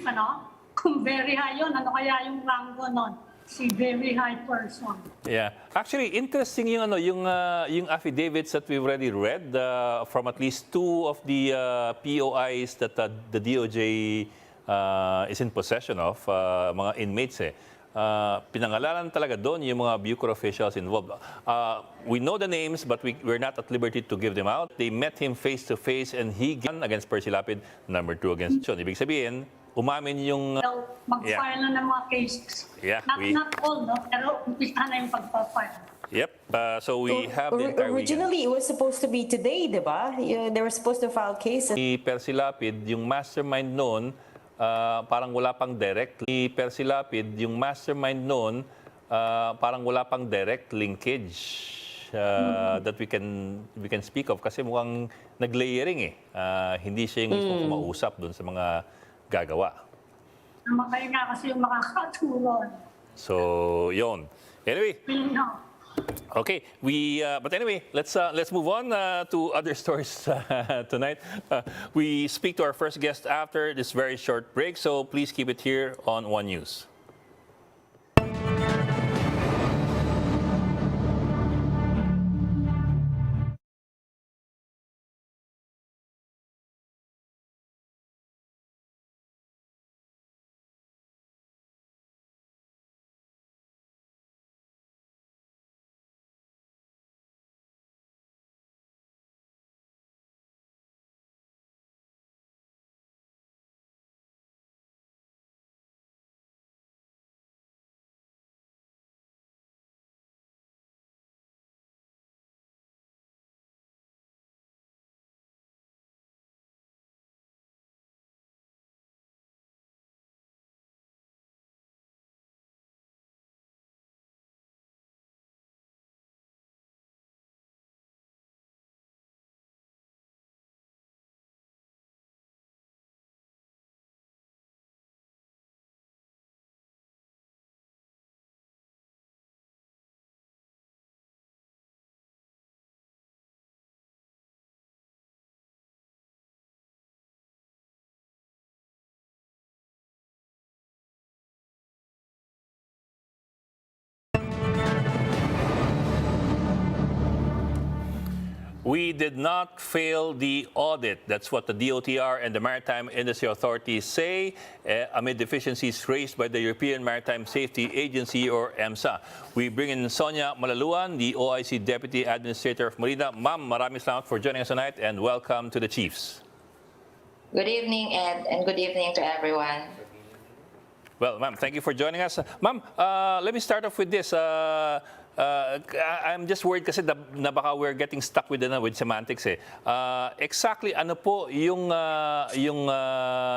ano? Kung very high yun, ano kaya yung rango nun? Si very high person. Yeah. Actually, interesting yung yung affidavits that we've already read from at least two of the POIs that the DOJ is in possession of, mga inmates eh. Pinangalanan talaga doon yung mga Bucor officials involved. We know the names but we're not at liberty to give them out. They met him face to face and he against Percy Lapid, number 2 against John. Ibig sabihin, umamin yung... Mag-file na ng mga cases. Yeah, not all, no? Pero umpisa na yung pagpa-file. Yep. So we have the entire originally, it was supposed to be today, di ba? They were supposed to file cases. Si Percy Lapid, yung mastermind noon, parang wala pang direct. Si Percy Lapid, yung mastermind noon, parang wala pang direct linkage that we can speak of kasi mukhang nag-layering eh. Hindi siya yung mismo kumausap doon sa mga gagawa. Namatay nga kasi yung makakatulon. So, yon. Anyway. Okay, but anyway, let's move on to other stories tonight. We speak to our first guest after this very short break, so please keep it here on One News. We did not fail the audit. That's what the DOTR and the Maritime Industry Authority say amid deficiencies raised by the European Maritime Safety Agency or EMSA. We bring in Sonia Malaluan, the OIC Deputy Administrator of MARINA. Ma'am, maraming salamat for joining us tonight and welcome to the Chiefs. Good evening, Ed, and good evening to everyone. Well, ma'am, thank you for joining us. Ma'am, let me start off with this. I'm just worried kasi na baka we're getting stuck with semantics eh. Exactly ano po yung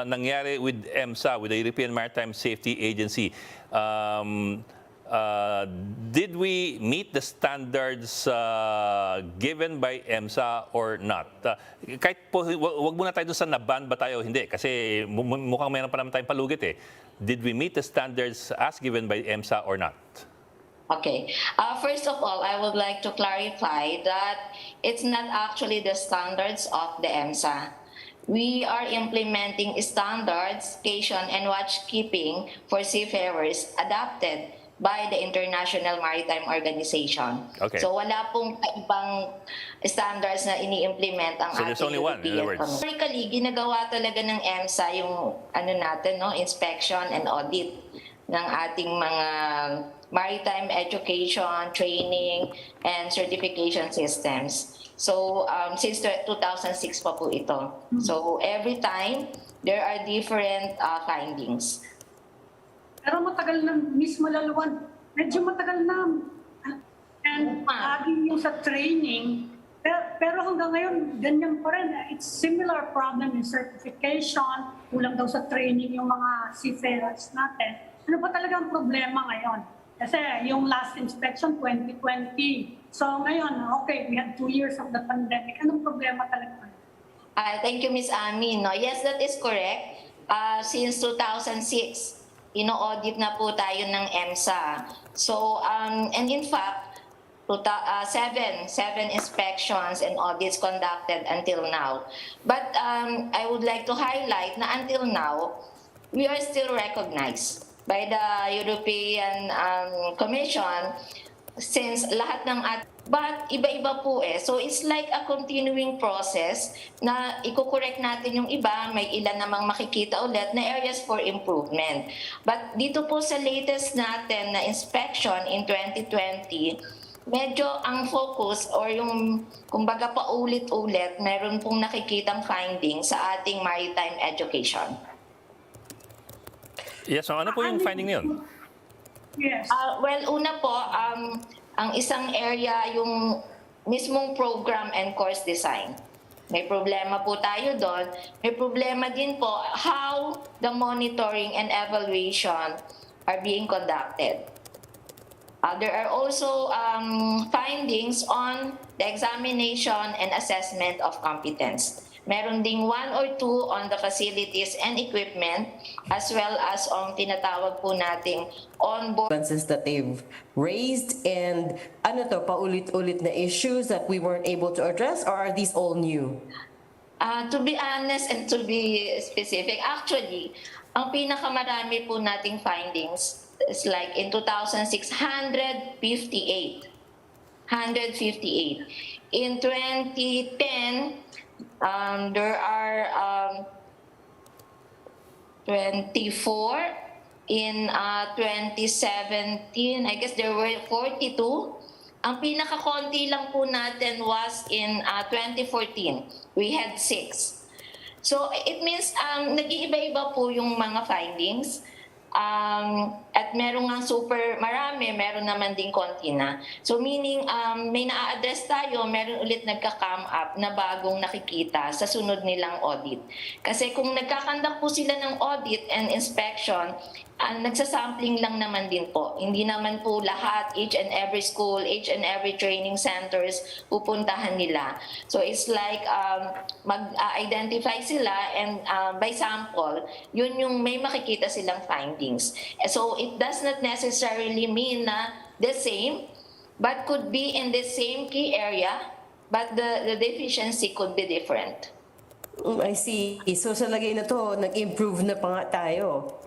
nangyari with EMSA, with the European Maritime Safety Agency? Did we meet the standards given by EMSA or not? Kahit po, wag muna tayo dun sa naban ba tayo hindi kasi mukhang mayroon pa naman tayong palugit eh. Did we meet the standards as given by EMSA or not? Okay. First of all, I would like to clarify that it's not actually the standards of the EMSA. We are implementing standards, and watchkeeping for seafarers adopted by the International Maritime Organization. Okay. So wala pong ibang standards na ini-implement ang so there's only one, in other words. Historically, ginagawa talaga ng EMSA yung inspection and audit ng ating mga maritime education, training, and certification systems. So, since 2006 pa po ito. So, every time, there are different findings. Pero matagal na, Miss Malaluan, medyo matagal na. And lagi yung sa training, pero hanggang ngayon, ganyan pa rin. It's similar problem in certification, kulang daw sa training yung mga seafarers natin. Ano ba talaga ang problema ngayon? Kasi yung last inspection, 2020. So ngayon, okay, we had 2 years of the pandemic. Anong problema talaga? Thank you, Ms. Ami. No, yes, that is correct. Since 2006, ino-audit na po tayo ng EMSA. So, and in fact, seven inspections and audits conducted until now. But I would like to highlight na until now, we are still recognized by the European Commission since lahat ng but iba-iba po eh. So it's like a continuing process na i-correct natin yung iba, may ilan namang makikita ulit na areas for improvement. But dito po sa latest natin na inspection in 2020, medyo ang focus or yung kumbaga paulit-ulit, meron pong nakikitang findings sa ating maritime education. Yes, so ano po yung finding niyon? Yes. Well, una po, ang isang area yung mismong program and course design. May problema po tayo doon. May problema din po how the monitoring and evaluation are being conducted. There are also findings on the examination and assessment of competence. Meron ding 1 or 2 on the facilities and equipment as well as on tinatawag po nating onboard That they've raised, and ano to, paulit-ulit na issues that we weren't able to address, or are these all new? To be honest and to be specific, actually, ang pinakamarami po nating findings is like in 2,658. 158. In 2010, there are 24. In 2017, I guess there were 42. Ang pinakakonti lang po natin was in 2014. We had 6. So it means nag-iiba-iba po yung mga findings. At meron nga super marami, meron naman din konti na. So meaning, may na-address tayo, meron ulit nagka-come up na bagong nakikita sa sunod nilang audit. Kasi kung nagkakandak po sila ng audit and inspection, nagsasampling lang naman din po. Hindi naman po lahat, each and every school, each and every training centers, pupuntahan nila. So it's like mag-identify sila and by sample, yun yung may makikita silang findings. So it does not necessarily mean na the same, but could be in the same key area, but the deficiency could be different. I see. So sa lagay na to, nag-improve na pa nga tayo.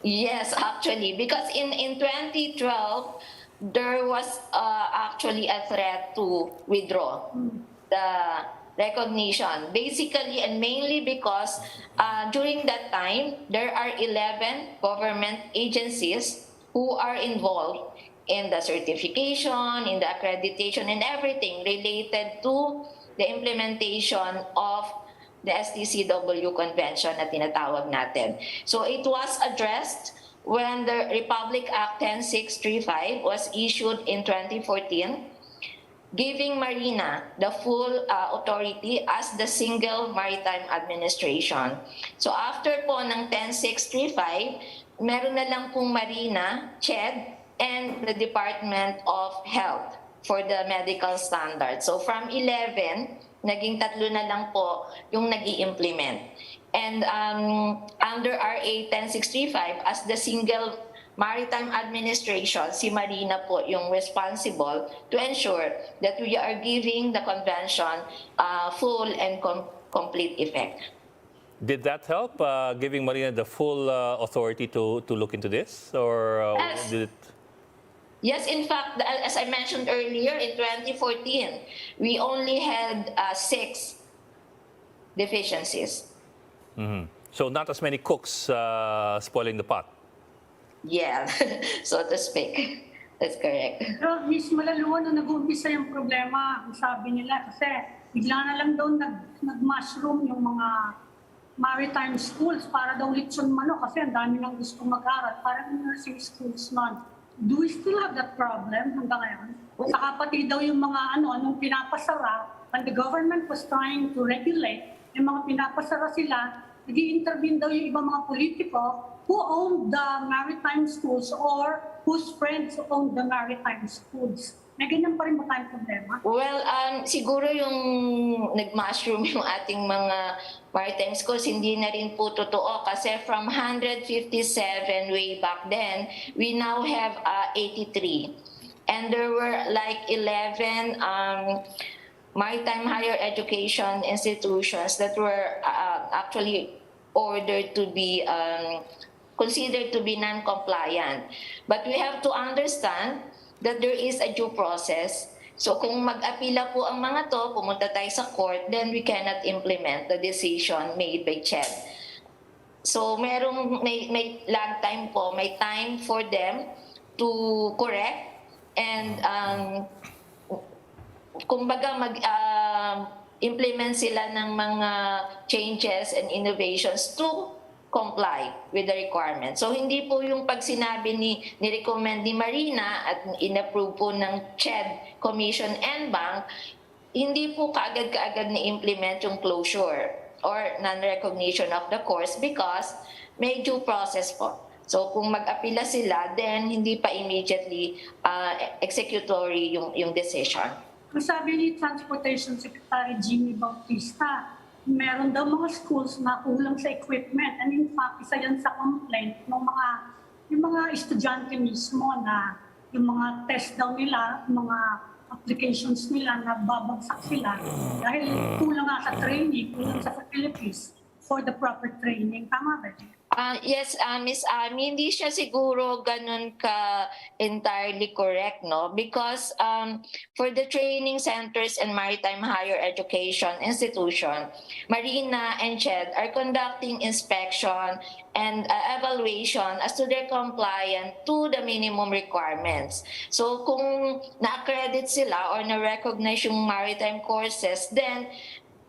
Yes, actually, because in 2012, there was actually a threat to withdraw the recognition. Basically and mainly because during that time, there are 11 government agencies who are involved in the certification, in the accreditation, and everything related to the implementation of the STCW convention na tinatawag natin. So it was addressed when the Republic Act 10635 was issued in 2014, giving MARINA the full authority as the single maritime administration. So after po ng 10635, meron na lang pong MARINA, CHED, and the Department of Health for the medical standards. So from 11, naging 3 na lang po yung nag-i-implement. And under RA 10635, as the single maritime administration, si MARINA po yung responsible to ensure that we are giving the convention full and complete effect. Did that help, giving MARINA the full authority to look into this? Or Yes. did it... Yes, in fact, as I mentioned earlier, in 2014, we only had 6 deficiencies. Mhm. So not as many cooks spoiling the pot. Yeah, so to speak. That's correct. Pero Miss Malaluan, nung nag-uumpisa yung problema, ang sabi nila, kasi bigla na lang daw nag-mushroom yung mga maritime schools para daw litson manok kasi ang dami nang gusto mag-aral. Parang nursing schools nun. Do we still have that problem hanggang ngayon? Saka pati daw yung mga anong pinapasara, when the government was trying to regulate, yung mga pinapasara sila, nag-i-intervene daw yung ibang mga politiko who owned the maritime schools or whose friends owned the maritime schools. May ganyan pa rin ba tayong problema? Well, siguro yung nag-mushroom yung ating mga maritime schools, hindi na rin po totoo kasi from 157 way back then, we now have 83. And there were like 11 maritime higher education institutions that were actually order to be considered to be non-compliant. But we have to understand that there is a due process. So kung mag-apila po ang mga to, pumunta tayo sa court, then we cannot implement the decision made by CHED. So may lag time po, may time for them to correct and kumbaga implement sila ng mga changes and innovations to comply with the requirements. So hindi po yung pag sinabi ni-recommend ni MARINA at inapprove po ng CHED, Commission and Bank, hindi po kaagad-kaagad ni-implement yung closure or non-recognition of the course because may due process po. So kung mag-apila sila, then hindi pa immediately executory yung decision. Ang sabi ni Transportation Secretary Jimmy Bautista, meron daw mga schools na kulang sa equipment. And in fact, isa yan sa complaint ng yung mga estudyante mismo na yung mga test daw nila, yung mga applications nila na babagsak sila dahil kulang nga sa training, kulang sa facilities for the proper training. Tama ba? Yes, Miss Ami, hindi siya siguro ganun ka entirely correct, no? Because for the training centers and maritime higher education institution, MARINA and CHED are conducting inspection and evaluation as to their compliance to the minimum requirements. So kung na-accredit sila or na-recognize yung maritime courses, then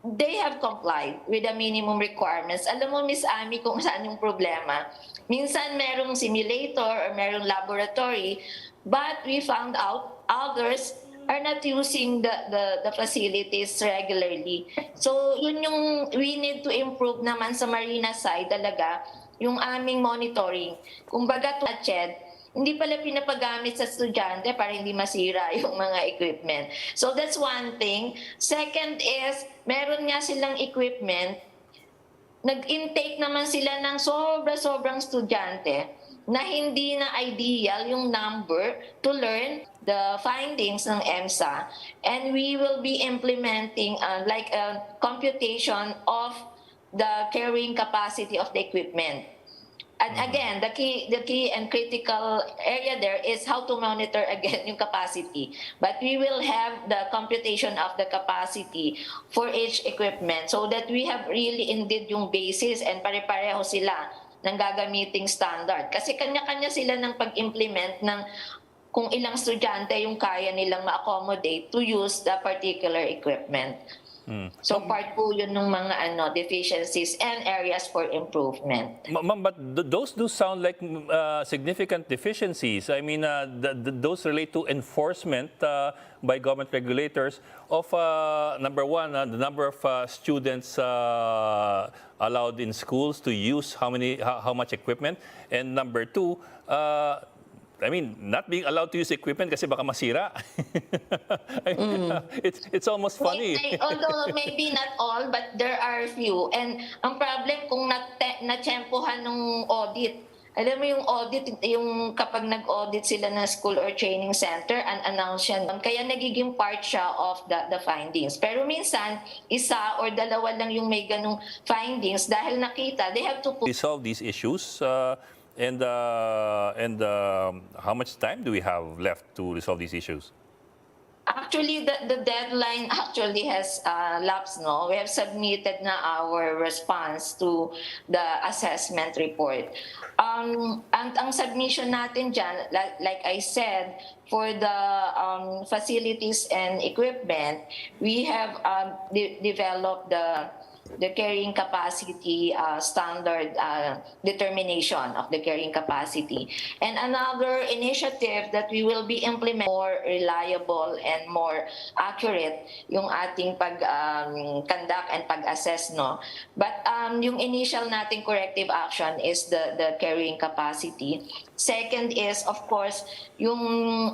they have complied with the minimum requirements. Alam mo, Miss Ami, kung saan yung problema. Minsan merong simulator or merong laboratory, but we found out others are not using the facilities regularly. So yun yung we need to improve naman sa MARINA side talaga, yung aming monitoring. Kumbaga to CHED, hindi pala pinapagamit sa estudyante para hindi masira yung mga equipment. So that's one thing. Second is, meron nga silang equipment, nag-intake naman sila ng sobrang estudyante na hindi na ideal yung number to learn the findings ng EMSA. And we will be implementing like a computation of the carrying capacity of the equipment. And again, the key and critical area there is how to monitor again yung capacity. But we will have the computation of the capacity for each equipment so that we have really indeed yung basis and pare-pareho sila ng gagamiting standard. Kasi kanya-kanya sila ng pag-implement ng kung ilang estudyante yung kaya nilang ma-accommodate to use the particular equipment. So part po yun ng mga deficiencies and areas for improvement. Ma'am, but those do sound like significant deficiencies. I mean, those relate to enforcement by government regulators of, number one, the number of students allowed in schools to use how much equipment, and number two, I mean, not being allowed to use equipment kasi baka masira. It's almost funny. Although maybe not all, but there are few. And ang problem kung na-tempohan ng audit. Alam mo yung audit, yung kapag nag-audit sila ng school or training center, unannounced yan. Kaya nagiging part siya of the findings. Pero minsan, isa or dalawa lang yung may ganung findings dahil nakita, they have to Resolve these issues. And how much time do we have left to resolve these issues? Actually, the deadline actually has lapsed, no? We have submitted na our response to the assessment report. Ang submission natin dyan, like I said, for the facilities and equipment, we have developed the carrying capacity standard determination of the carrying capacity. And another initiative that we will be implementing more reliable and more accurate yung ating pag-conduct and pag-assess, no? But yung initial nating corrective action is the carrying capacity. Second is, of course, yung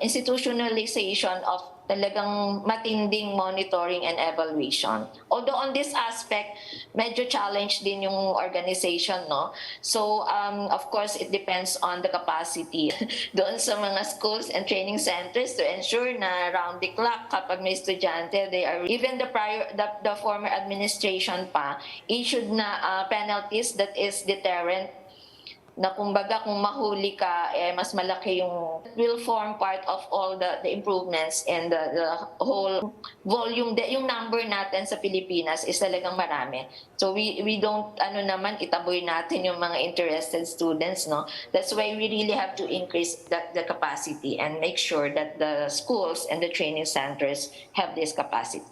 institutionalization of talagang matinding monitoring and evaluation. Although on this aspect, medyo challenge din yung organization, no? So, of course, it depends on the capacity doon sa mga schools and training centers to ensure na round the clock kapag may estudyante, they are, even the former administration pa, issued na penalties that is deterrent, na kumbaga kung mahuli ka, mas malaki yung will form part of all the improvements and the whole volume. Yung number natin sa Pilipinas is talagang marami. So we don't itaboy natin yung mga interested students, no? That's why we really have to increase the capacity and make sure that the schools and the training centers have this capacity.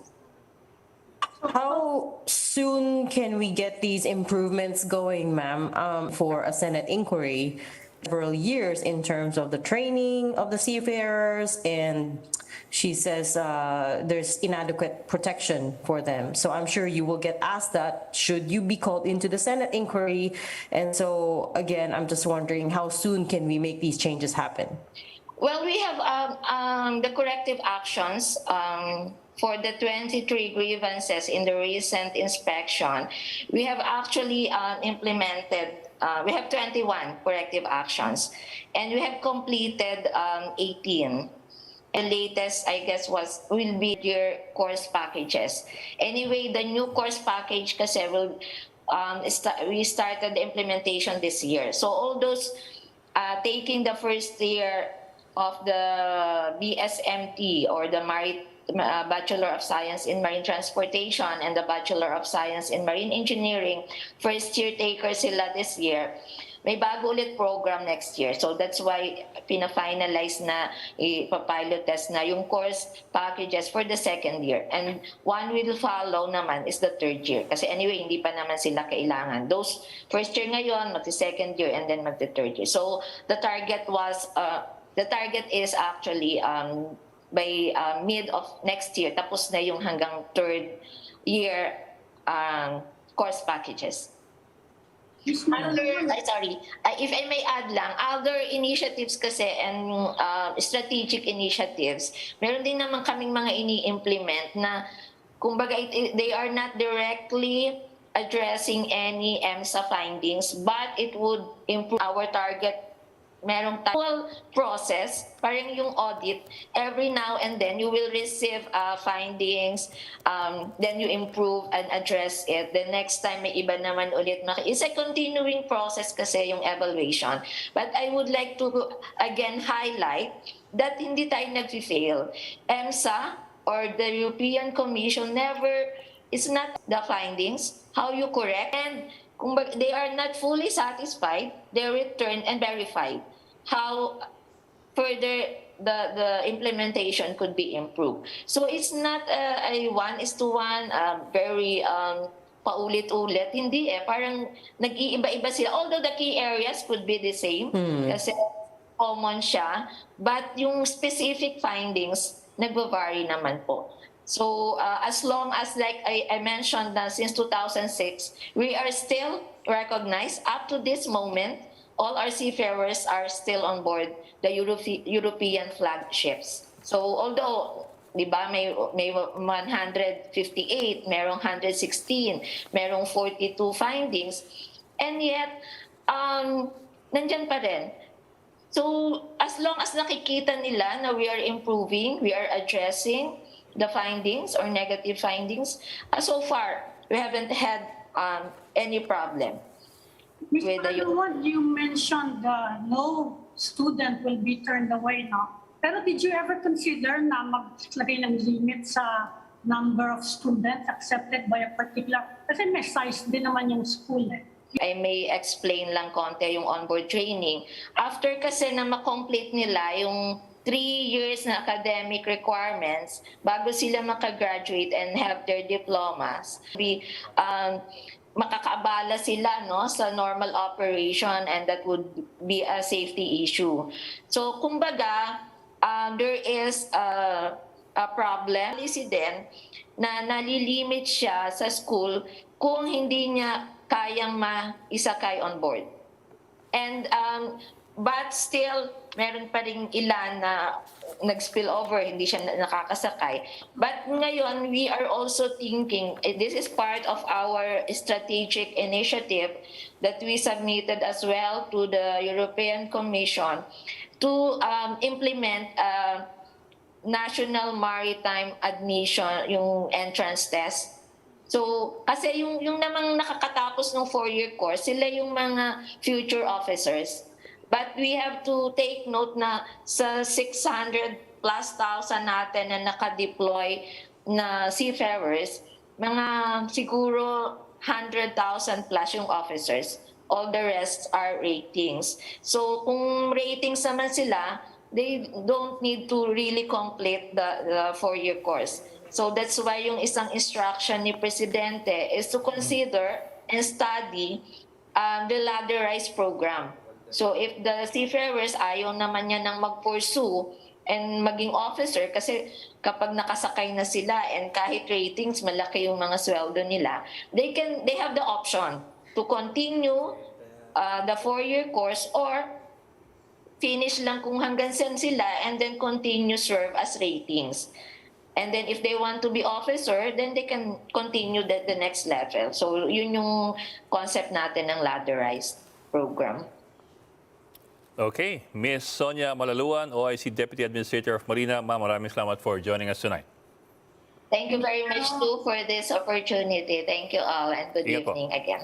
How soon can we get these improvements going, ma'am, for a Senate inquiry? Several years in terms of the training of the seafarers, and she says there's inadequate protection for them. So I'm sure you will get asked that should you be called into the Senate inquiry. And so again, I'm just wondering, how soon can we make these changes happen? Well, we have the corrective actions for the 23 grievances in the recent inspection. We have actually implemented, we have 21 corrective actions, and we have completed 18. The latest, I guess, will be your course packages. Anyway, the new course package kasi will, we started the implementation this year. So all those taking the first year of the BSMT or the Bachelor of Science in Marine Transportation and the Bachelor of Science in Marine Engineering, first year takers sila this year. May bago ulit program next year. So that's why pina-finalize na, ipa-pilot test na yung course packages for the second year. And one will follow naman is the third year. Kasi anyway, hindi pa naman sila kailangan. Those first year ngayon, magti-second year, and then magti-third year. So the target is actually by mid of next year, tapos na yung hanggang third year course packages. If I may add lang, other initiatives kasi and strategic initiatives, meron din naman kaming mga ini-implement na kumbaga they are not directly addressing any EMSA findings, but it would improve our target. Merong process, parang yung audit, every now and then you will receive findings, then you improve and address it. The next time may iba naman ulit. It's a continuing process kasi yung evaluation. But I would like to again highlight that hindi tayo nag-fail. EMSA or the European Commission it's not the findings, how you correct, and kung they are not fully satisfied, they return and verify how further the implementation could be improved. So it's not a 1:1, very paulit-ulit. Hindi parang nag-iiba-iba sila. Although the key areas could be the same, kasi common siya, but yung specific findings nagva-vary naman po. So as long as, like I mentioned, since 2006, we are still recognized. Up to this moment, all our seafarers are still on board the European flag ships. So although, di ba, may 158, merong 116, merong 42 findings, and yet, nandyan pa rin. So as long as nakikita nila na we are improving, we are addressing the findings or negative findings, so far we haven't had any problem. Ms. Malaluan, you mentioned no student will be turned away now. Pero did you ever consider na maglagay ng limit sa number of students accepted by a particular, kasi may size din naman yung school eh. I may explain lang konti yung onboard training. After kasi na ma-complete nila yung 3 years na academic requirements, bago sila makagraduate and have their diplomas, makakaabala sila, no, sa normal operation, and that would be a safety issue. So kumbaga, there is a problem. Policy din na nalilimit siya sa school kung hindi niya kayang maisakay on board. And but still, meron pa rin ilan na nag-spill over, hindi siya nakakasakay. But ngayon, we are also thinking, this is part of our strategic initiative that we submitted as well to the European Commission to implement national maritime admission, yung entrance test. So, kasi yung namang nakakatapos ng 4-year course, sila yung mga future officers. But we have to take note na sa 600 plus thousand natin na nakadeploy na seafarers, mga siguro 100,000 plus yung officers. All the rest are ratings. So kung ratings naman sila, they don't need to really complete the 4-year course. So that's why yung isang instruction ni Presidente is to consider and study the ladderized program. So if the seafarers ayaw naman niya nang mag-pursue and maging officer, kasi kapag nakasakay na sila and kahit ratings malaki yung mga sweldo nila, they have the option to continue the 4-year course or finish lang kung hanggang saan sila and then continue serve as ratings. And then if they want to be officer, then they can continue the next level. So yun yung concept natin ng ladderized program. Okay, Ms. Sonia Malaluan, OIC Deputy Administrator of Marina. Ma'am, maraming salamat for joining us tonight. Thank you very much too for this opportunity. Thank you all and good Sige po. evening again.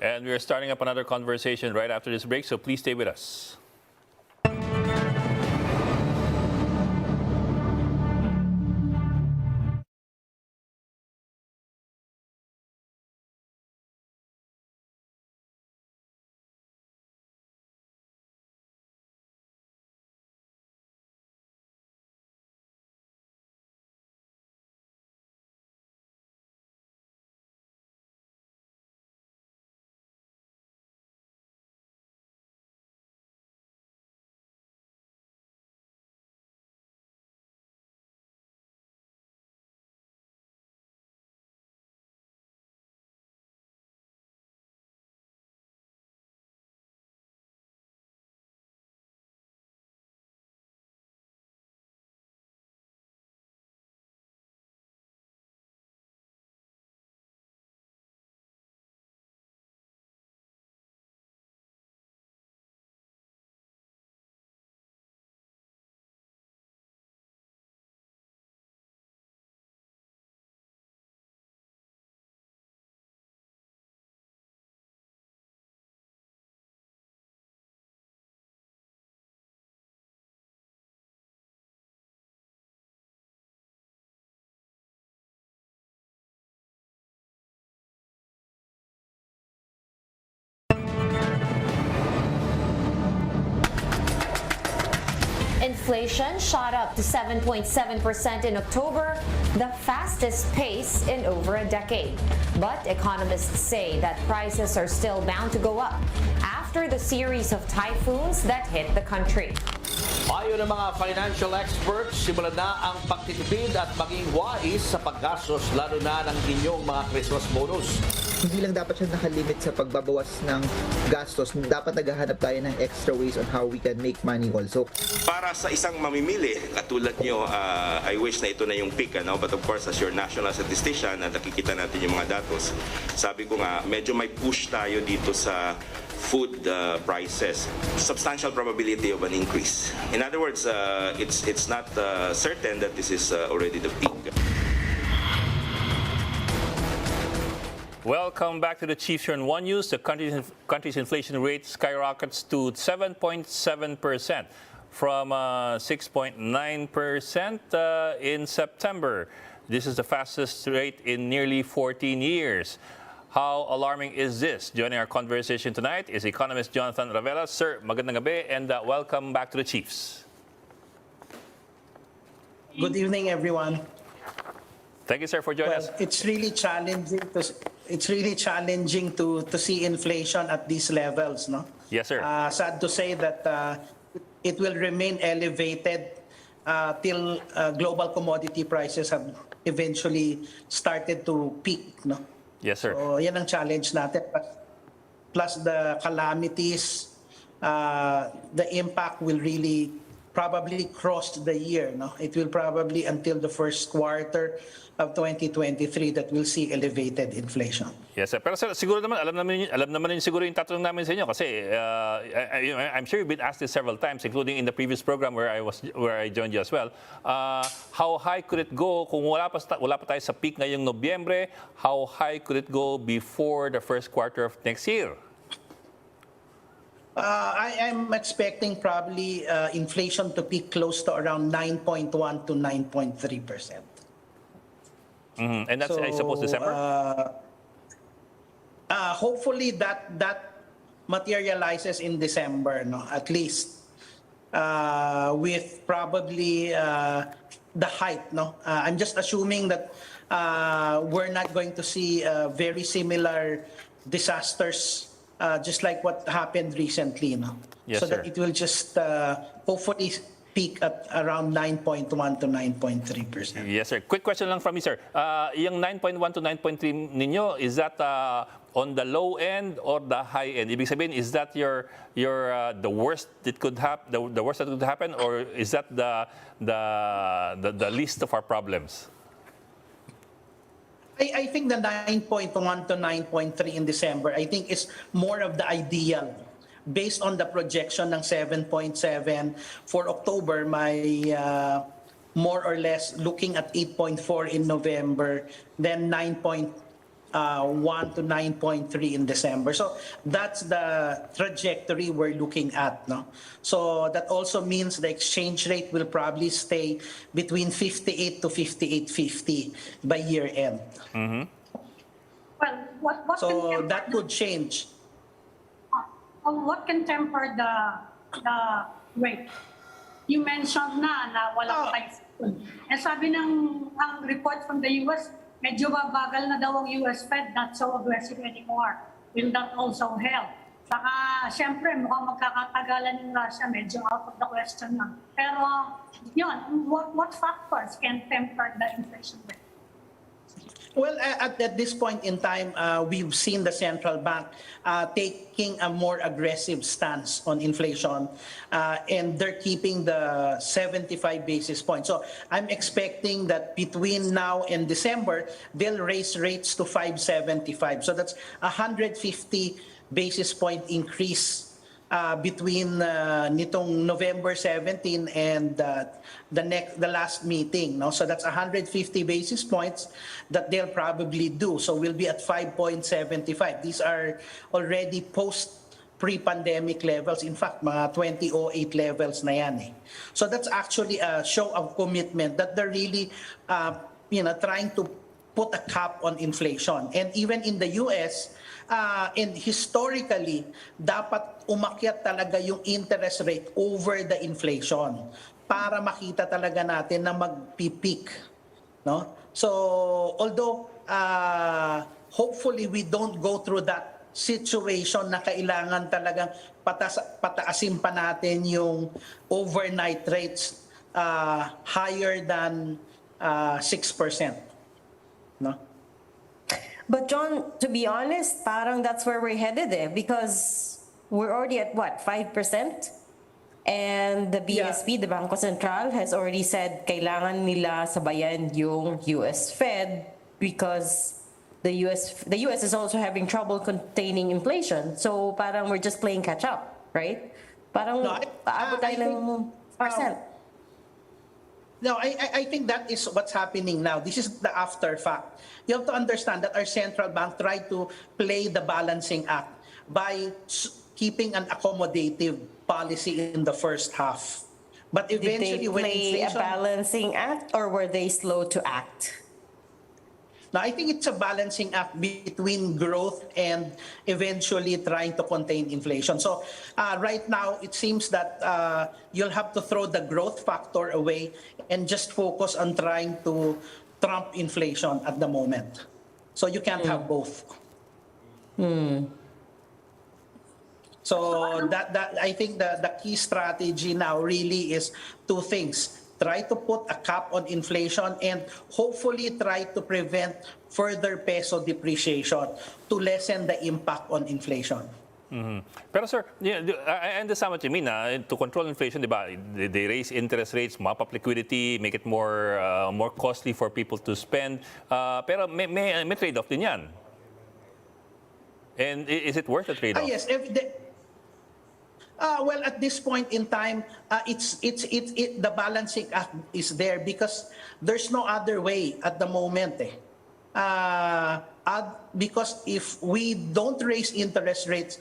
And we're starting up another conversation right after this break, so please stay with us. Inflation shot up to 7.7% in October, the fastest pace in over a decade. But economists say that prices are still bound to go up after the series of typhoons that hit the country. Ayon ng mga financial experts, simulan na ang pagtitipid at maging wais sa paggastos lalo na ng inyong mga Christmas bonus. Hindi lang dapat siya nakalimit sa pagbabawas ng gastos, dapat naghahanap tayo ng extra ways on how we can make money also. Para sa isang mamimili, katulad nyo, I wish na ito na yung peak, ano? But of course, as your national statistician, nakikita natin yung mga datos. Sabi ko nga, medyo may push tayo dito sa food prices. Substantial probability of an increase. In other words, it's not certain that this is already the peak. Welcome back to the Chiefs here on One News. The country's inflation rate skyrockets to 7.7% from 6.9% in September. This is the fastest rate in nearly 14 years. How alarming is this? Joining our conversation tonight is Economist Jonathan Ravelas. Sir, magandang gabi and welcome back to the Chiefs. Good evening, everyone. Thank you, sir, for joining us. It's really challenging to see inflation at these levels, no? Yes, sir. Sad to say that it will remain elevated till global commodity prices have eventually started to peak, no? Yes, sir. So yan ang challenge natin. Plus the calamities the impact will really probably cross the year. No? It will probably until the first quarter of 2023 that we'll see elevated inflation. Yes, sir. Pero sir, siguro naman, alam naman yun siguro yung tatanong namin sa inyo kasi I'm sure you've been asked this several times, including in the previous program where I joined you as well. How high could it go kung wala pa tayo sa peak ngayong Nobyembre? How high could it go before the first quarter of next year? I am expecting probably inflation to peak close to around 9.1 to 9.3%. And that's, I suppose, December? Hopefully that materializes in December, no? At least with probably the height. No? I'm just assuming that we're not going to see very similar disasters just like what happened recently. No? Yes, so sir. that it will just hopefully peak at around 9.1 to 9.3%. Yes, sir. Quick question lang from me, sir. Yung 9.1 to 9.3 ninyo, is that on the low end or the high end? Ibig sabihin, is that your the worst that could happen, the worst that could happen, or is that the least of our problems? I think the 9.1 to 9.3 in December, I think is more of the ideal. Based on the projection ng 7.7 for October, may more or less looking at 8.4 in November, then 9.1 to 9.3 in December. So that's the trajectory we're looking at. No? So that also means the exchange rate will probably stay between 58 to 58.50 by year end. Mm-hmm. Well, what So that could change. What can temper the rate? You mentioned na wala pa tayo. Eh sabi ang report from the US, medyo babagal na daw ang US Fed, not so aggressive anymore. Will that also help? Saka, syempre, mukhang magkakatagalan ng Russia, medyo out of the question na. Pero, yun, what factors can temper the inflation rate? Well, at this point in time, we've seen the central bank taking a more aggressive stance on inflation, and they're keeping the 75 basis points. So I'm expecting that between now and December, they'll raise rates to 575. So that's 150 basis point increase between nitong November 17 and the last meeting. No? So that's 150 basis points that they'll probably do. So we'll be at 5.75. These are already pre-pandemic levels. In fact, mga 2008 levels na yan. Eh. So that's actually a show of commitment that they're really trying to put a cap on inflation. And even in the US, and historically, dapat umakyat talaga yung interest rate over the inflation para makita talaga natin na magpipik. No? So, although hopefully we don't go through that situation na kailangan talagang pataasin pa natin yung overnight rates higher than 6%. No? But John, to be honest, parang that's where we're headed because we're already at what, 5%? And the BSP, the Bangko Sentral, has already said kailangan nila sabayan yung US Fed because the US is also having trouble containing inflation. So parang we're just playing catch up, right? Parang paabot tayo ng percent. No, I think that is what's happening now. This is the after fact. You have to understand that our central bank tried to play the balancing act by keeping an accommodative policy in the first half. But eventually, did they play a balancing act or were they slow to act? Now, I think it's a balancing act between growth and eventually trying to contain inflation. So right now, it seems that you'll have to throw the growth factor away and just focus on trying to trump inflation at the moment. So you can't have both. So that I think the key strategy now really is two things. Try to put a cap on inflation and hopefully try to prevent further peso depreciation to lessen the impact on inflation. Pero sir, yeah, I understand what you mean. To control inflation, di ba, they raise interest rates, mop up liquidity, make it more costly for people to spend. Pero may trade-off din yan. And is it worth the trade-off? Yes, if well, at this point in time, the balancing act is there because there's no other way at the moment. Because if we don't raise interest rates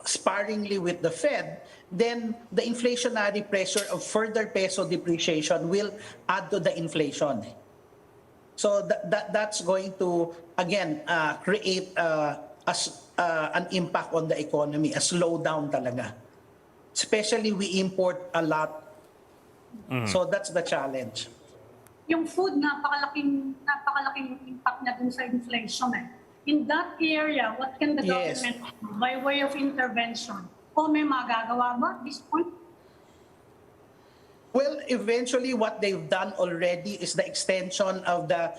sparingly with the Fed, then the inflationary pressure of further peso depreciation will add to the inflation. So that's going to, again, create an impact on the economy, a slowdown talaga. Especially we import a lot. So that's the challenge. Yung food, napakalaking impact na dun sa inflation eh. In that area, what can the government do by way of intervention? O may magagawa ba at this point? Well, eventually what they've done already is the extension of the,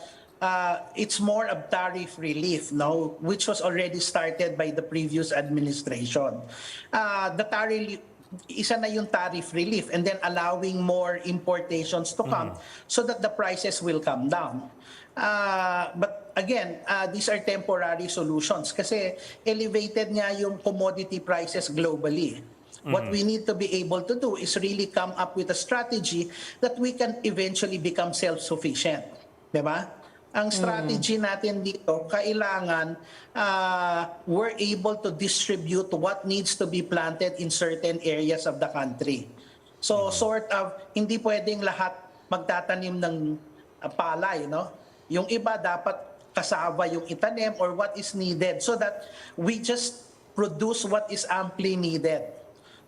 it's more of tariff relief, no, which was already started by the previous administration. The tariff, isa na yung tariff relief and then allowing more importations to come so that the prices will come down. But again, these are temporary solutions kasi elevated nga yung commodity prices globally. What we need to be able to do is really come up with a strategy that we can eventually become self-sufficient. Diba? Ang strategy natin dito, kailangan we're able to distribute what needs to be planted in certain areas of the country. So sort of, hindi pwedeng lahat magtatanim ng palay, no? Yung iba dapat kasama yung itanim or what is needed so that we just produce what is amply needed.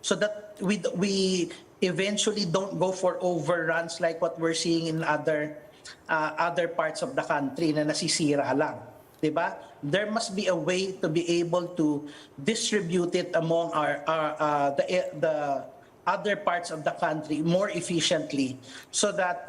So that we eventually don't go for overruns like what we're seeing in other parts of the country na nasisira lang, 'di ba? There must be a way to be able to distribute it among the other parts of the country more efficiently so that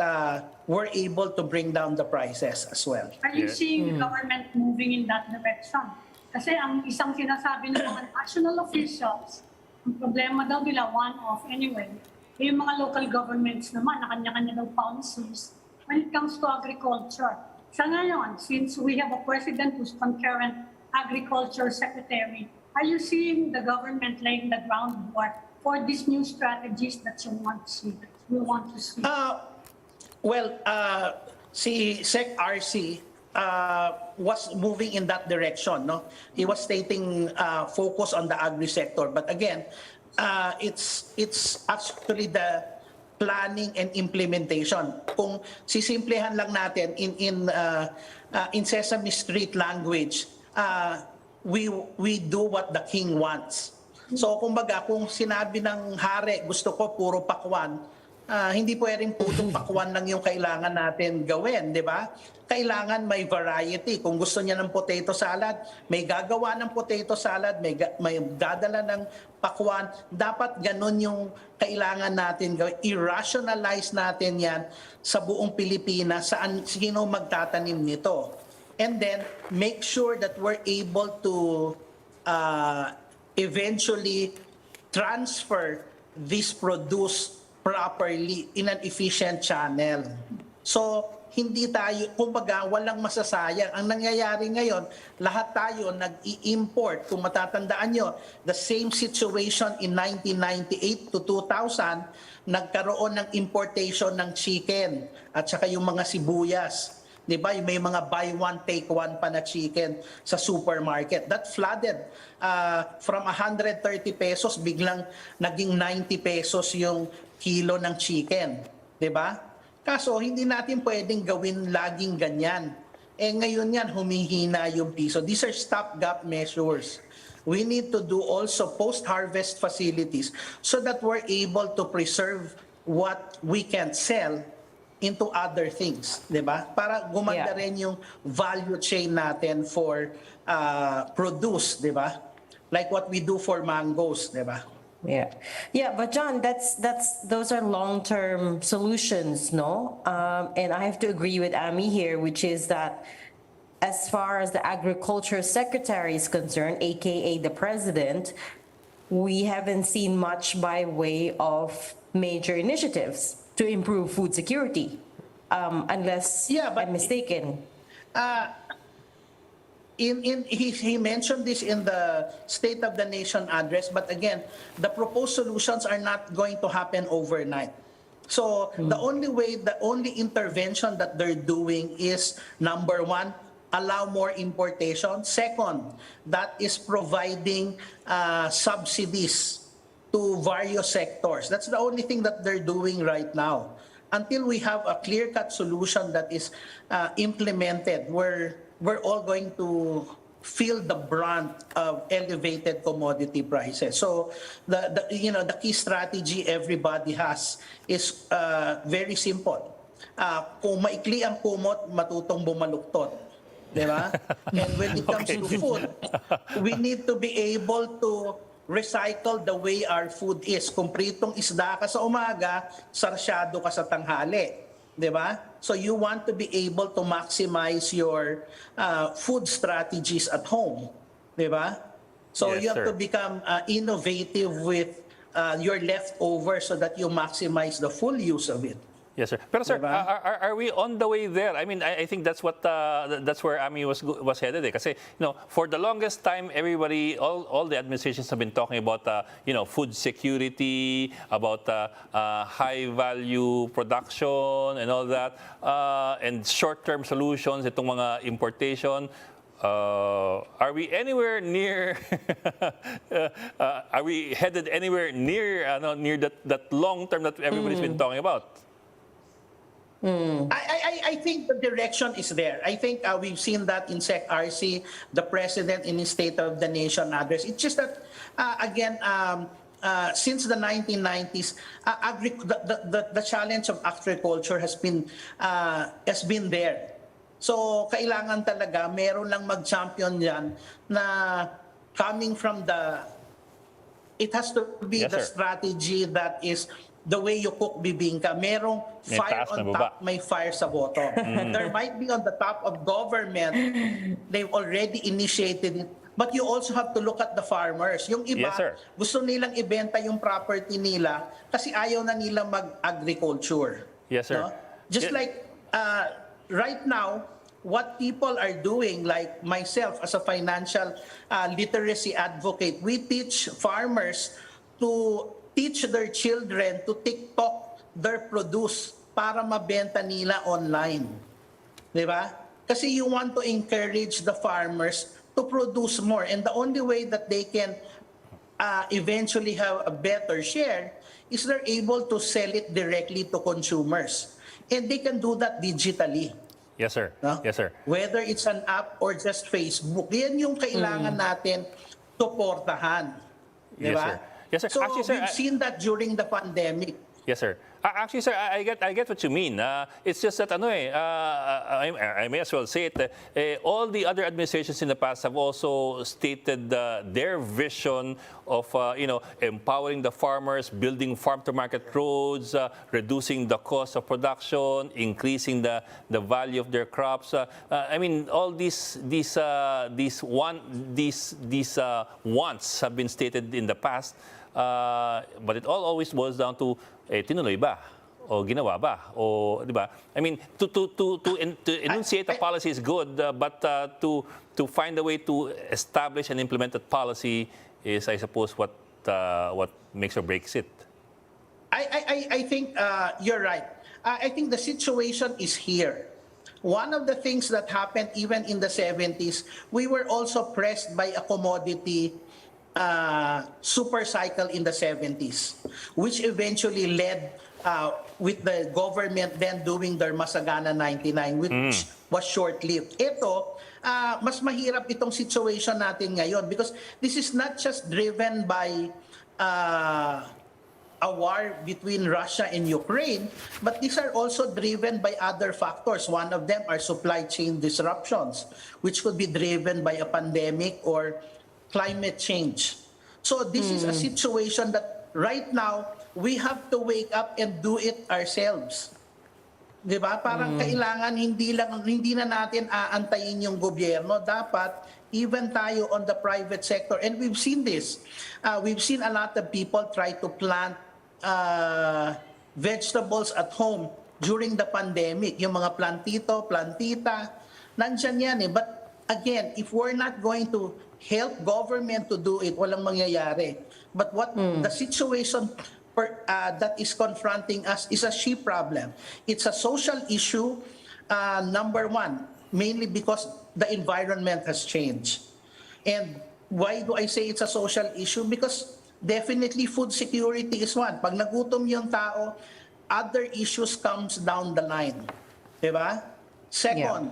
we're able to bring down the prices as well. Are you seeing the government moving in that direction? Kasi ang isang sinasabi ng mga national officials, ang problema daw nila one-off anyway, yung mga local governments naman na kanya-kanya daw policies when it comes to agriculture. Sa ngayon, since we have a president who's concurrent agriculture secretary, are you seeing the government laying the groundwork for these new strategies that you want to see? Si Sec RC was moving in that direction. No, he was stating focus on the agri sector, but again, it's actually the planning and implementation. Kung sisimplihan lang natin in Sesame Street language, we do what the king wants. So kumbaga, kung sinabi ng hari, gusto ko puro pakwan, hindi pwedeng putong pakwan lang yung kailangan natin gawin, di ba? Kailangan may variety. Kung gusto niya ng potato salad, may gagawa ng potato salad, may dadala ng pakwan. Dapat ganun yung kailangan natin gawin. I-rationalize natin yan sa buong Pilipinas, sino magtatanim nito. And then, make sure that we're able to eventually transfer this produce properly in an efficient channel. So, hindi tayo, kumbaga, walang masasayang. Ang nangyayari ngayon, lahat tayo nag-i-import. Kung matatandaan nyo, the same situation in 1998 to 2000, nagkaroon ng importation ng chicken at saka yung mga sibuyas. Diba? May mga buy one, take one pa na chicken sa supermarket. That flooded from 130 pesos, biglang naging 90 pesos yung kilo ng chicken. Diba? Kaso, hindi natin pwedeng gawin laging ganyan. Ngayon yan, humihina yung piso. These are stopgap measures. We need to do also post-harvest facilities so that we're able to preserve what we can sell into other things, di ba? Para gumanda rin yung value chain natin for produce, di ba? Like what we do for mangoes, di ba? Yeah, but John, those are long-term solutions, no? And I have to agree with Ami here, which is that as far as the Agriculture Secretary is concerned, aka the President, we haven't seen much by way of major initiatives to improve food security, unless I'm mistaken. He mentioned this in the State of the Nation address, but again, the proposed solutions are not going to happen overnight. So the only intervention that they're doing is, number one, allow more importation. Second, that is providing subsidies to various sectors. That's the only thing that they're doing right now. Until we have a clear-cut solution that is implemented, we're all going to feel the brunt of elevated commodity prices. So the key strategy everybody has is very simple. Kung maikli ang kumot, matutong bumaluktot. Diba? And when it comes to food, we need to be able to recycle the way our food is. Kung pritong isda ka sa umaga, sarsyado ka sa tanghali. Diba? So you want to be able to maximize your food strategies at home. Diba? So Yes, you have sir. to become innovative with your leftovers so that you maximize the full use of it. Yes, sir. Pero sir, Diba? are we on the way there? I mean, I think that's what that's where Ami was headed. Kasi for the longest time, everybody, all the administrations have been talking about food security, about high value production and all that, and short-term solutions. Itong mga importation. Are we anywhere near? Are we headed anywhere near near that long term that everybody's been talking about? I think the direction is there. I think we've seen that in SEC-RC, the President in his State of the Nation address. It's just that, again, since the 1990s, the challenge of agriculture has been there. So, kailangan talaga, meron lang mag-champion yan na coming from it has to be Yes, the sir. strategy that is the way you cook bibingka. Merong May fire taas, may on baba. top, may fire sa bottom. There might be on the top of government, they've already initiated it. But you also have to look at the farmers. Yung iba, Yes, sir. gusto nilang ibenta yung property nila kasi ayaw na nilang mag-agriculture. Yes, sir. No? Just Yeah. like right now, what people are doing, like myself as a financial literacy advocate, we teach farmers to teach their children to TikTok their produce para mabenta nila online. Di ba? Kasi you want to encourage the farmers to produce more. And the only way that they can eventually have a better share is they're able to sell it directly to consumers. And they can do that digitally. Yes, sir. No? Yes, sir. Whether it's an app or just Facebook. Yan yung kailangan natin suportahan. Di Yes, ba? sir. Yes, sir. So Actually, sir, we've seen that during the pandemic. Yes, sir. Actually, sir, I get what you mean. It's just that I may as well say it. All the other administrations in the past have also stated their vision of empowering the farmers, building farm-to-market roads, reducing the cost of production, increasing the value of their crops. I mean, all these wants have been stated in the past. But it all always boils down to tinuloy ba o ginawa ba o di ba? I mean to enunciate a policy is good, but to find a way to establish and implement that policy is, I suppose, what makes or breaks it. I think you're right. I think the situation is here. One of the things that happened even in the 70s, we were also pressed by a commodity super cycle in the 70s, which eventually led with the government then doing their Masagana 99, which was short-lived. Ito, mas mahirap itong situation natin ngayon because this is not just driven by a war between Russia and Ukraine, but these are also driven by other factors. One of them are supply chain disruptions, which could be driven by a pandemic or climate change. So this is a situation that right now we have to wake up and do it ourselves. 'Di ba? Parang kailangan hindi na natin aantayin yung gobyerno. Dapat even tayo on the private sector, and we've seen this. We've seen a lot of people try to plant vegetables at home during the pandemic. Yung mga plantito, plantita, nandyan yan eh. But again, if we're not going to help government to do it, walang mangyayari. But what the situation that is confronting us is a sheep problem. It's a social issue, number one, mainly because the environment has changed. And why do I say it's a social issue? Because definitely food security is one. Pag nagutom yung tao, other issues comes down the line. Diba? Second,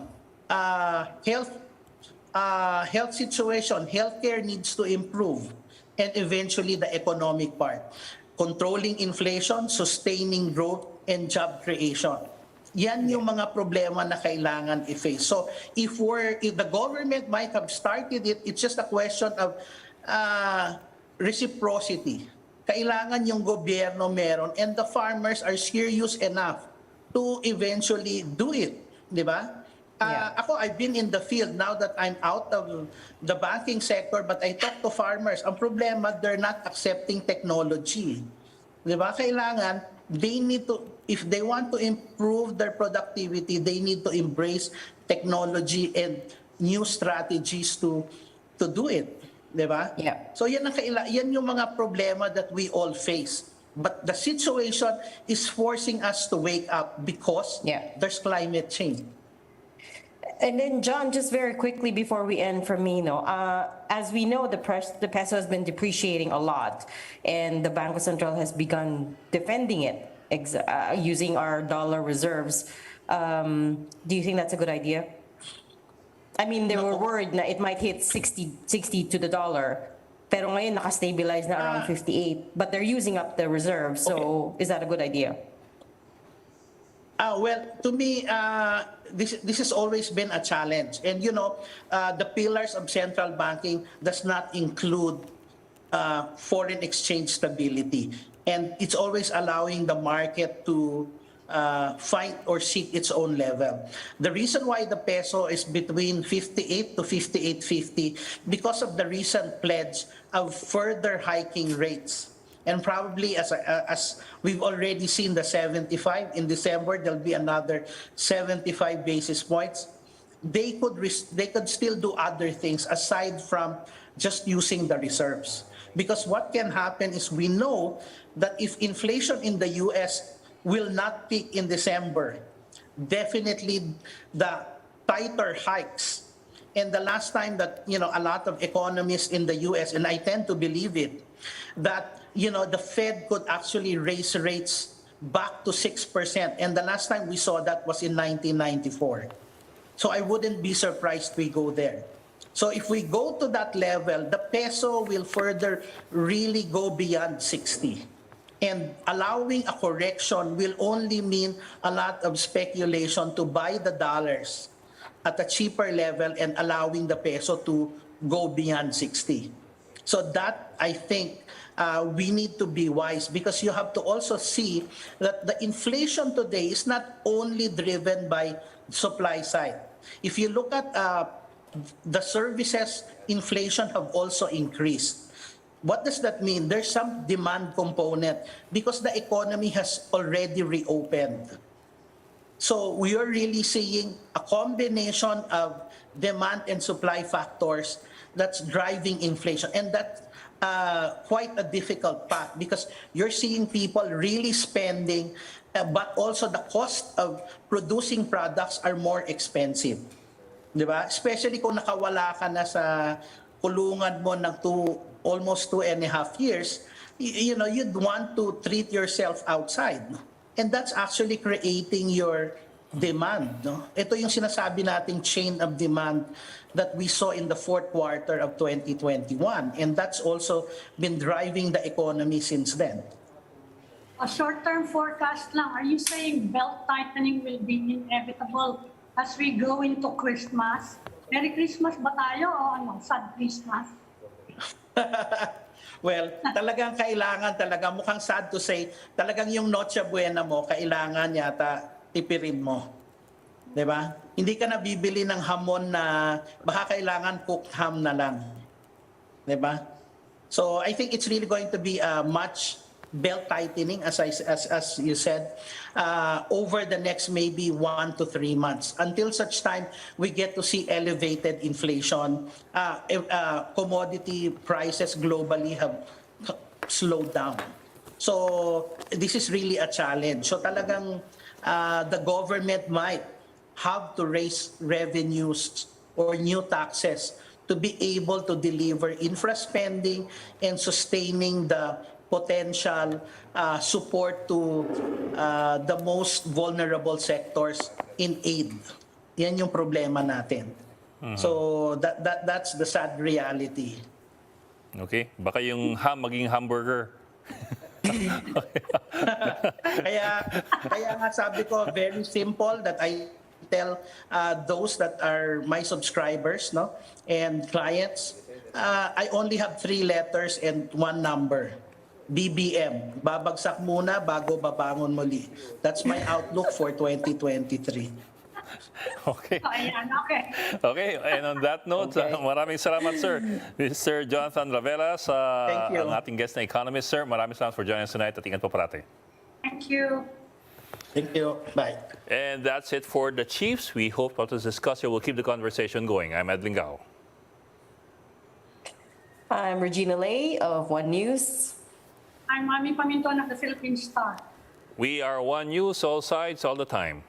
health situation, healthcare needs to improve. And eventually the economic part. Controlling inflation, sustaining growth, and job creation. Yan yung mga problema na kailangan i-face. So if the government might have started it, it's just a question of reciprocity. Kailangan yung gobyerno meron, and the farmers are serious enough to eventually do it. Di ba? Ako, I've been in the field now that I'm out of the banking sector, but I talk to farmers. Ang problema, they're not accepting technology. Di ba? Kailangan, they need to, if they want to improve their productivity, they need to embrace technology and new strategies to do it. Di ba? Yeah. So yan yung mga problema that we all face. But the situation is forcing us to wake up because there's climate change. And then, John, just very quickly before we end from me, as we know, the peso has been depreciating a lot, and the Bangko Sentral has begun defending it using our dollar reserves. Do you think that's a good idea? I mean, they were worried that it might hit 60 to the dollar, pero ngayon nakastabilize na around 58, but they're using up the reserves, so is that a good idea? Well, to me, this has always been a challenge. And, the pillars of central banking does not include foreign exchange stability. And it's always allowing the market to find or seek its own level. The reason why the peso is between 58 to 58.50 because of the recent pledge of further hiking rates. And probably as we've already seen the 75 in December, there'll be another 75 basis points. They could still do other things aside from just using the reserves. Because what can happen is we know that if inflation in the US will not peak in December, definitely the tighter hikes. And the last time that, a lot of economists in the US, and I tend to believe it, that the Fed could actually raise rates back to 6%. And the last time we saw that was in 1994. So I wouldn't be surprised we go there. So if we go to that level, the peso will further really go beyond 60. And allowing a correction will only mean a lot of speculation to buy the dollars at a cheaper level and allowing the peso to go beyond 60. So that, I think, we need to be wise, because you have to also see that the inflation today is not only driven by supply side. If you look at the services, inflation have also increased. What does that mean? There's some demand component because the economy has already reopened. So we are really seeing a combination of demand and supply factors that's driving inflation. And that's quite a difficult path because you're seeing people really spending, but also the cost of producing products are more expensive. Diba? Especially kung nakawala ka na sa kulungan mo ng almost 2.5 years, you'd want to treat yourself outside. And that's actually creating your demand. No? Ito yung sinasabi nating chain of demand that we saw in the fourth quarter of 2021. And that's also been driving the economy since then. A short-term forecast lang. Are you saying belt tightening will be inevitable as we go into Christmas? Merry Christmas ba tayo o sad Christmas? Well, talagang kailangan, mukhang sad to say, talagang yung Noche Buena mo, kailangan yata tipirin mo. 'Di ba? Hindi ka na bibili ng hamon na baka kailangan cooked ham na lang. 'Di ba? So I think it's really going to be a much belt tightening, as you said, over the next maybe 1 to 3 months, until such time we get to see elevated inflation. Commodity prices globally have slowed down. So this is really a challenge. So talagang the government might have to raise revenues or new taxes to be able to deliver infra spending and sustaining the potential support to the most vulnerable sectors in aid. Yan yung problema natin. So that's the sad reality. Okay, baka yung ham maging hamburger. Kaya nga sabi ko, very simple, that I tell those that are my subscribers, no, and clients, I only have 3 letters and 1 number. BBM, babagsak muna bago babangon muli. That's my outlook for 2023. Okay. Ayan, okay. Okay, and on that note, maraming salamat, sir. Mr. Jonathan Ravelas, Thank you. ang ating guest na economist, sir. Maraming salamat for joining us tonight at ingat po parati. Thank you. Thank you. Bye. And that's it for the Chiefs. We hope to discuss here. We'll keep the conversation going. I'm Ed Lingao. I'm Regina Lay of One News. I'm Mami Pamintuan of the Philippine Star. We are One News, all sides, all the time.